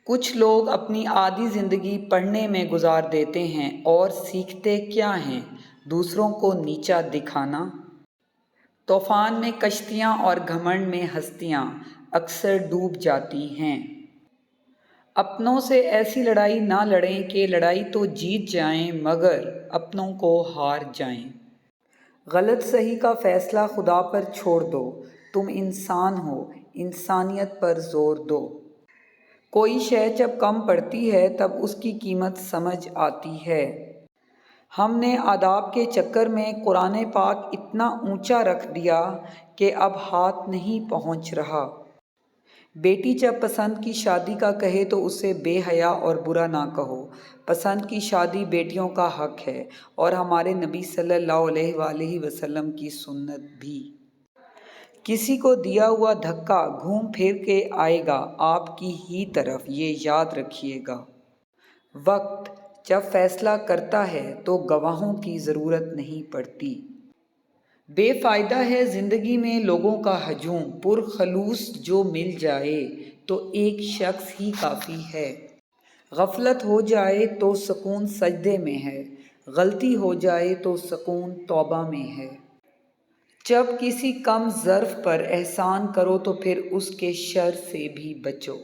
کچھ لوگ اپنی آدھی زندگی پڑھنے میں گزار دیتے ہیں اور سیکھتے کیا ہیں؟ دوسروں کو نیچا دکھانا۔ طوفان میں کشتیاں اور گھمنڈ میں ہستیاں اکثر ڈوب جاتی ہیں۔ اپنوں سے ایسی لڑائی نہ لڑیں کہ لڑائی تو جیت جائیں مگر اپنوں کو ہار جائیں۔ غلط صحیح کا فیصلہ خدا پر چھوڑ دو، تم انسان ہو، انسانیت پر زور دو۔ کوئی شے جب کم پڑتی ہے تب اس کی قیمت سمجھ آتی ہے۔ ہم نے آداب کے چکر میں قرآن پاک اتنا اونچا رکھ دیا کہ اب ہاتھ نہیں پہنچ رہا۔ بیٹی جب پسند کی شادی کا کہے تو اسے بے حیا اور برا نہ کہو۔ پسند کی شادی بیٹیوں کا حق ہے اور ہمارے نبی صلی اللہ علیہ وآلہ وسلم کی سنت بھی۔ کسی کو دیا ہوا دھکا گھوم پھر کے آئے گا آپ کی ہی طرف، یہ یاد رکھیے گا۔ وقت جب فیصلہ کرتا ہے تو گواہوں کی ضرورت نہیں پڑتی۔ بے فائدہ ہے زندگی میں لوگوں کا ہجوم، پرخلوص جو مل جائے تو ایک شخص ہی کافی ہے۔ غفلت ہو جائے تو سکون سجدے میں ہے، غلطی ہو جائے تو سکون توبہ میں ہے۔ جب کسی کم ظرف پر احسان کرو تو پھر اس کے شر سے بھی بچو۔